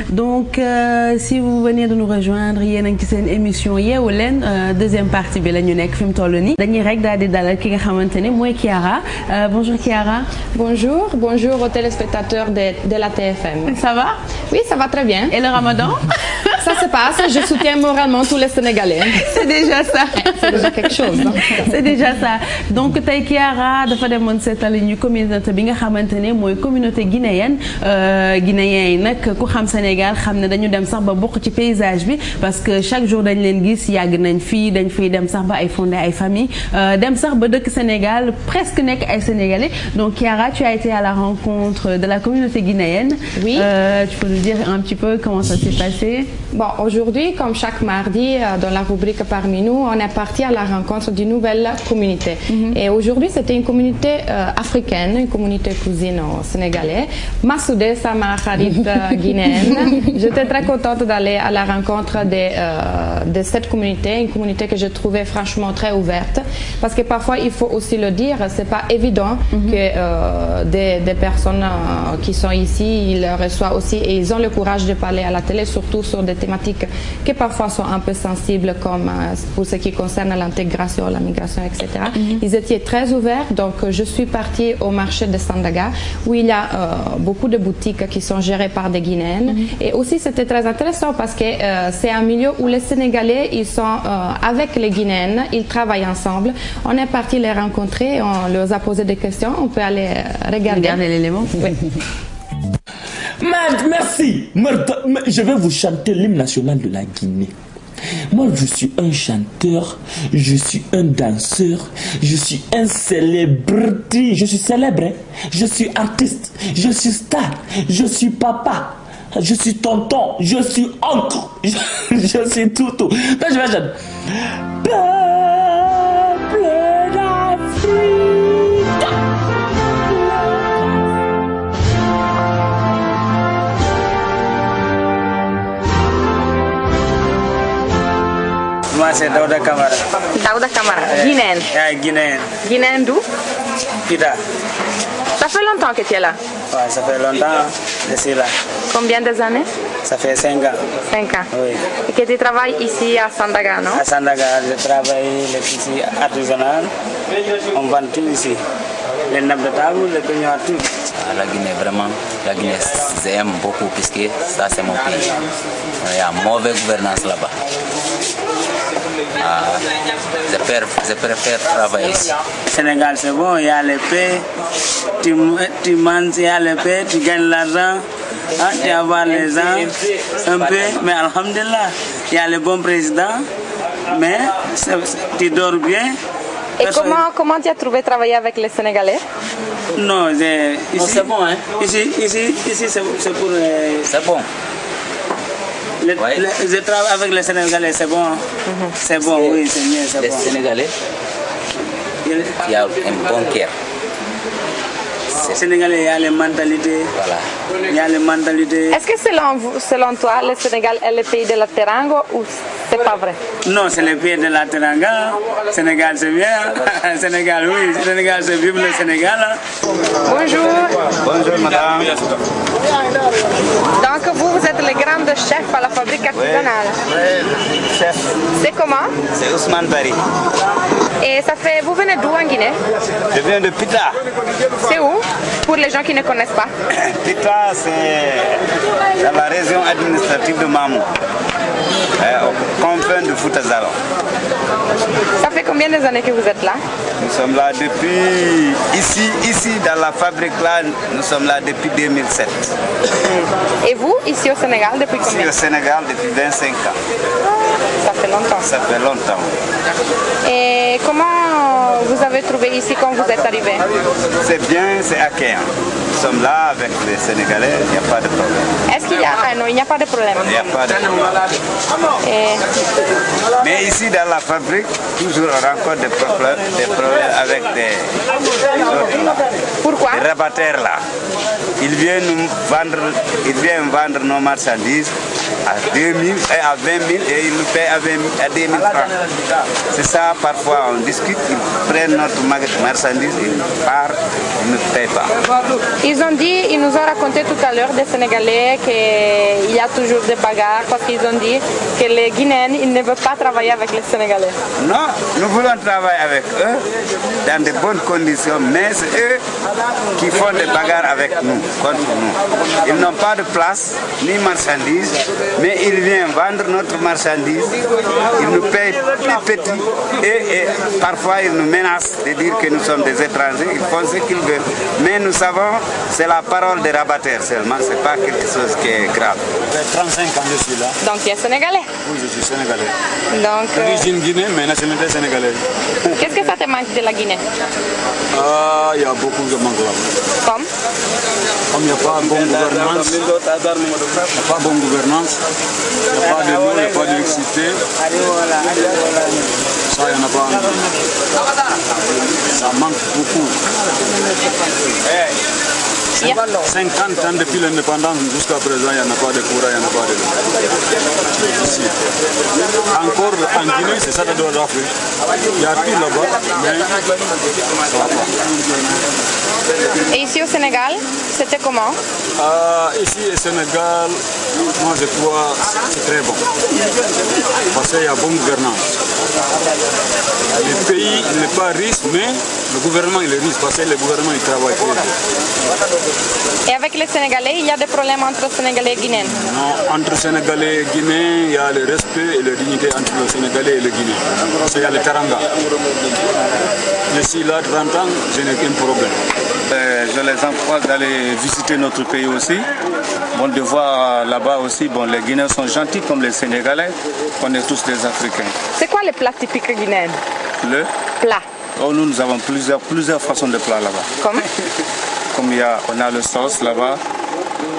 Donc si vous venez de nous rejoindre yéen a ngi ci seen émission Yeewu Leen deuxième partie bi la ñu nekk fi mu toll nii dañuy rek daal di dalal ki nga xamante ne mooy Kiara bonjour Kiara. Bonjour aux téléspectateurs de la TFM. Ça va? Oui, ça va très bien. Et le Ramadan? Ça se passe, je soutiens moralement tous les Sénégalais. C'est déjà ça. C'est déjà quelque chose. C'est déjà ça. Donc tey Kiara dafa demoon seetali ñu communauté bi nga xamante ne mooy communauté guinéenne guinéen yi nag ku xam Sénégal xam ne dañu dem sax ba bokk ci paysage bi parce que chaque jour dañ leen gis yàgg nañ fii dañ fiy dem sax ba ay fondé ay famille dem sax ba dëkk Sénégal presque nekk ay Sénégalais. Donc Kiara, tu as été à la rencontre de la communauté guinéenne. Oui. Tu peux nous dire un petit peu comment ça s'est passé? Bon, aujourd'hui, comme chaque mardi, dans la rubrique Parmi nous, on est parti à la rencontre d'une nouvelle communauté. Et aujourd'hui, c'était une communauté africaine, une communauté cousine sénégalaise. Massoudé, Sama Kharit guinéenne. J'étais très contente d'aller à la rencontre de cette communauté, une communauté que je trouvais franchement très ouverte. Parce que parfois, il faut aussi le dire, c'est pas évident que des personnes qui sont ici, ils reçoivent aussi et ils ont le courage de parler à la télé, surtout sur des thématiques qui parfois sont un peu sensibles, comme pour ce qui concerne l'intégration, la migration, etc. Ils étaient très ouverts, donc je suis partie au marché de Sandaga, où il y a beaucoup de boutiques qui sont gérées par des Guinéennes. Et aussi, c'était très intéressant parce que c'est un milieu où les Sénégalais, ils sont avec les Guinéennes, ils travaillent ensemble. On est parti les rencontrer, on leur a posé des questions, on peut aller regarder l'élément. Oui. Merci. Je vais vous chanter l'hymne national de la Guinée. Moi, je suis un chanteur, je suis un danseur, je suis un célébrité, je suis célèbre, je suis artiste, je suis star, je suis papa, je suis tonton, je suis oncle, je suis tout. Donc, je vais chanter. Peuple d'Afrique. Moi, c'est Daouda Kamara. Daouda Kamara, Guinéenne. Guinéenne. Guinéenne d'où? Pida. Ça fait longtemps que tu es là? Ouais, ça fait longtemps que je suis là. Combien d'années? Ça fait 5 ans. 5 ans. Oui. Et que tu travailles ici à Sandaga, non? À Sandaga, je travaille les petits artisanales. On vend tout ici. Les nappes de table, les peignoirs, tout. La Guinée, vraiment, la Guinée, j'aime beaucoup puisque ça c'est mon pays. Il y a une mauvaise gouvernance là-bas. Je préfère travailler ici. Sénégal, c'est bon, il y a les paix, tu manges, il y a les paix, tu gagnes l'argent, tu as les gens, un peu, mais alhamdulillah, il y a le bon président, mais tu dors bien. Et comment tu as trouvé travailler avec les Sénégalais? Non, ici, c'est bon, hein? Ici, c'est pour... C'est bon. Je travaille avec les Sénégalais, c'est bon. C'est bon, oui, c'est mieux, c'est bon. Les Sénégalais, il y a un bon cœur. Les Sénégalais, il y a les mentalités. Voilà. Il y a les mentalités. Est-ce que selon toi, le Sénégal est le pays de la Teranga ou c'est pas vrai? Non, c'est le pays de la Teranga. Sénégal, c'est bien. Sénégal, oui. Sénégal, c'est vive le Sénégal. Bonjour. Bonjour, madame. Donc, vous êtes le grand chef à la fabrique artisanale. Oui, chef. C'est comment? C'est Ousmane Bari. Et ça fait... Vous venez d'où en Guinée? Je viens de Pita. C'est où? Pour les gens qui ne connaissent pas. Pita, c'est dans la région administrative de Mamou. Au confin de Foutazalo. Ça fait combien d'années que vous êtes là? Nous sommes là depuis... Ici, dans la fabrique là, nous sommes là depuis 2007. Et vous, ici au Sénégal, depuis combien? Ici au Sénégal, depuis 25 ans. Ça fait longtemps. Ça fait longtemps. Et comment vous avez trouvé ici quand vous êtes arrivé? C'est bien, c'est accueillant. Nous sommes là avec les Sénégalais, il n'y a pas de problème. Est-ce qu'il y a... Ah non, il n'y a pas de problème. Il n'y a pas de problème. Mais ici dans la fabrique, toujours on rencontre des problèmes avec des Pourquoi? rabatteurs là. Ils viennent vendre nos marchandises à 2000 et à 20 000 et ils nous payent à 2 000 francs. C'est ça, parfois on discute, ils prennent notre marchandise, ils partent, ils ne payent pas. Ils nous ont raconté tout à l'heure des Sénégalais qu'il y a toujours des bagarres parce qu'ils ont dit que les Guinéens ils ne veulent pas travailler avec les Sénégalais. Non, nous voulons travailler avec eux dans de bonnes conditions, mais c'est eux qui font des bagarres avec nous, contre nous. Ils n'ont pas de place ni marchandises, mais ils viennent vendre notre marchandise, ils nous payent plus petit et parfois ils nous menacent de dire que nous sommes des étrangers, ils font ce qu'ils veulent. Mais nous savons, c'est la parole des rabatteurs seulement, c'est pas quelque chose qui est grave. 35 ans je suis là. Donc tu es Sénégalais? Oui, je suis Sénégalais. Donc, d'origine guinéenne, mais nationalité sénégalaise. Qu'est-ce que ça te manque de la Guinée? Il y a beaucoup de manque là. Comme il n'y a pas bonne gouvernance, il n'y a pas bonne gouvernance, il n'y a pas de l'eau, il n'y a pas d'électricité. Ça, il n'y en a pas. Ça manque beaucoup. 50 ans depuis l'indépendance jusqu'à présent, il n'y en a pas de courant, il n'y en a pas de l'eau. Ici. Encore en Guinée, c'est ça que doit faire. Il y a tout là-bas, mais ça va pas. Et ici au Sénégal, c'était comment? Ici au Sénégal, moi je crois que c'est très bon. Parce qu'il y a bonne gouvernance. Le pays n'est pas riche, mais le gouvernement il est riche parce que le gouvernement il travaille très bien. Et avec les Sénégalais, il y a des problèmes entre Sénégalais et Guinéens? Non, entre Sénégalais et Guinéens, il y a le respect et la dignité entre le Sénégalais et le Guinéen. Parce qu'il y a le Teranga. Je suis là 30 ans, je n'ai qu'un problème. Je les encourage d'aller visiter notre pays aussi. Bon, de voir là-bas aussi, bon, les Guinéens sont gentils comme les Sénégalais. On est tous des Africains. C'est quoi les plats typiques guinéens? Le plat. Oh, nous avons plusieurs façons de plats là-bas. Comme on a le sauce là-bas.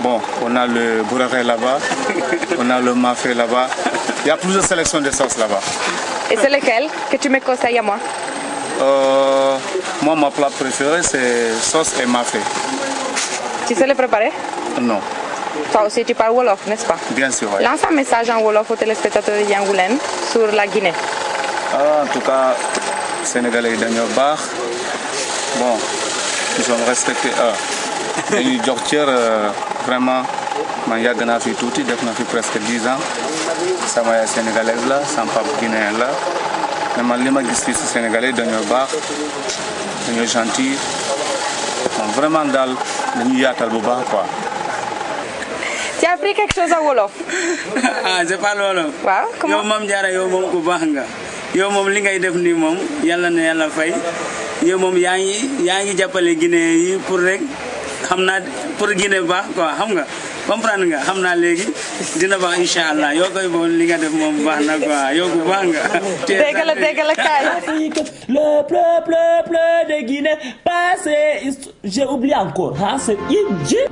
Bon, on a le bourré là-bas. On a le mafé là-bas. Il y a plusieurs sélections de sauces là-bas. Et c'est lequel que tu me conseilles à moi? Moi, mon plat préféré, c'est sauce et mafé. Tu sais le préparer? Non. Toi aussi, tu parles Wolof, n'est-ce pas? Bien sûr, oui. Lance un message en Wolof aux téléspectateurs de Yangoulène sur la Guinée. En tout cas, Sénégalais dañoo baax. Bon, ils ont respecté dañuy jox cër vraiment man yàgg naa fi tuuti def na fi presque 10 ans sama yaay sénégalaise la sama papa guinéen la mais man li ma gis fii si Sénégalais dañoo baax dañoo gentil bon vraiment daal dañu yaatal bu baax quoi. Tu as appris quelque chose en Wolof? Ah, c'est pas Wolof. Waaw, comment? Yow Mame Diarra yow moom ku baax nga. Yow moom li ngay def nii moom yàlla na yàlla fay. Yow moom yaa ngi jàppale Guinée yi pour rek xam naa pour Guinée baax quoi xam nga comprendre nga xam naa léegi dina baax incha allah yoo koy bon li nga def moom baax na quoi yow ku baax nga. dégg la kaay. Le bleu de Guinée passé, j'ai oublié encore, hein, c'est idiot.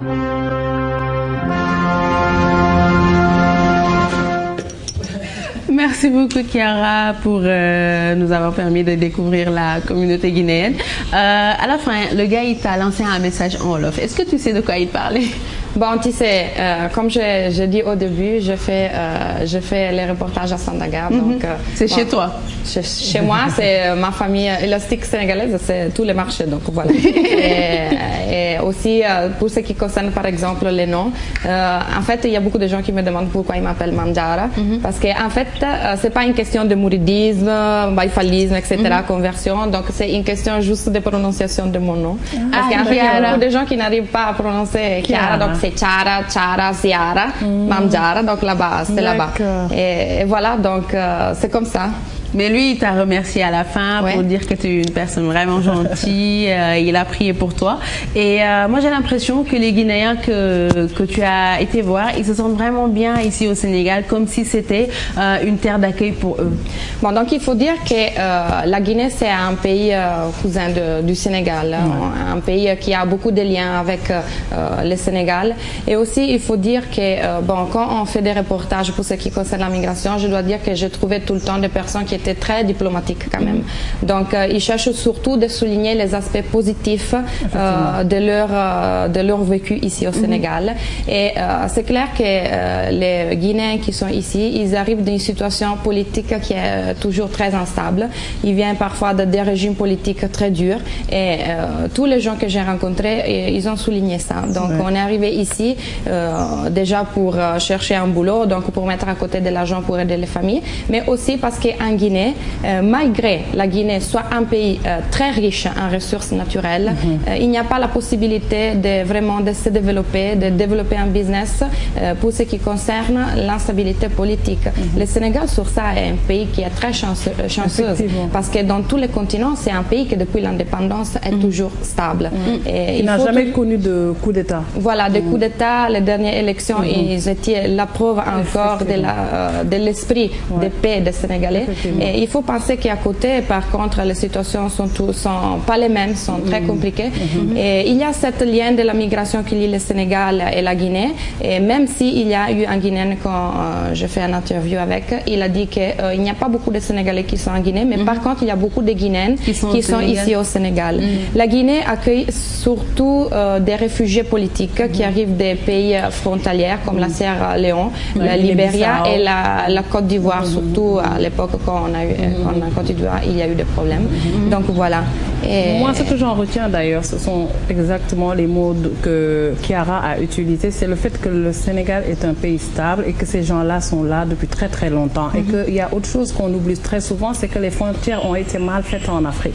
Merci beaucoup Kiara pour nous avoir permis de découvrir la communauté guinéenne. À la fin, le gars il t'a lancé un message en Wolof. Est-ce que tu sais de quoi il parlait? Bon, tu sais, comme je dis au début, je fais les reportages à Sandaga. Donc, c'est chez toi? Chez moi, c'est ma famille élastique sénégalaise, c'est tous les marchés. Donc voilà. et aussi, pour ce qui concerne par exemple les noms, en fait, il y a beaucoup de gens qui me demandent pourquoi ils m'appellent Mame Diarra. Parce qu'en fait, c'est pas une question de mouridisme, baïfalisme, etc., conversion. Donc c'est une question juste de prononciation de mon nom. Parce qu'en fait, il y a beaucoup de gens qui n'arrivent pas à prononcer Kiara. Donc c'est Chara, Ziara, Mame Diarra, donc là-bas, c'est là-bas. Et voilà, donc c'est comme ça. Mais lui, il t'a remercié à la fin pour dire que tu es une personne vraiment gentille. Il a prié pour toi. Et moi, j'ai l'impression que les Guinéens que tu as été voir, ils se sentent vraiment bien ici au Sénégal, comme si c'était une terre d'accueil pour eux. Bon, donc il faut dire que la Guinée, c'est un pays cousin du Sénégal, un pays qui a beaucoup de liens avec le Sénégal. Et aussi, il faut dire que bon, quand on fait des reportages pour ce qui concerne la migration, je dois dire que j'ai trouvé tout le temps des personnes qui était très diplomatique quand même. Donc, ils cherchent surtout de souligner les aspects positifs de leur vécu ici au Sénégal. Et c'est clair que les Guinéens qui sont ici, ils arrivent d'une situation politique qui est toujours très instable. Ils viennent parfois des régimes politiques très durs. Et tous les gens que j'ai rencontrés, ils ont souligné ça. Donc, on est arrivé ici déjà pour chercher un boulot, donc pour mettre à côté de l'argent pour aider les familles, mais aussi parce qu'en Guinée, malgré la Guinée soit un pays très riche en ressources naturelles, il n'y a pas la possibilité de vraiment de se développer, de développer un business pour ce qui concerne l'instabilité politique. Le Sénégal sur ça est un pays qui est très chanceux parce que dans tous les continents, c'est un pays qui depuis l'indépendance est toujours stable. Et il n'a jamais connu de coup d'État. Voilà, des coups d'État, les dernières élections, ils étaient la preuve encore de l'esprit de paix des Sénégalais. Et il faut penser qu'à côté, par contre, les situations sont pas les mêmes, sont très compliquées. Et il y a cette lien de la migration qui lie le Sénégal et la Guinée. Et même s'il y a eu un Guinéen quand j'ai fait une interview avec, il a dit qu'il n'y a pas beaucoup de Sénégalais qui sont en Guinée, mais par contre, il y a beaucoup de Guinéens qui sont ici au Sénégal. La Guinée accueille surtout des réfugiés politiques qui arrivent des pays frontaliers comme la Sierra Leone, la Libéria et la Côte d'Ivoire, surtout à l'époque quand on a eu en Côte d'Ivoire, il y a eu des problèmes. Donc voilà. Et moi, ce que j'en retiens d'ailleurs, ce sont exactement les mots que Kiara a utilisés. C'est le fait que le Sénégal est un pays stable et que ces gens-là sont là depuis très très longtemps. Et qu'il y a autre chose qu'on oublie très souvent, c'est que les frontières ont été mal faites en Afrique.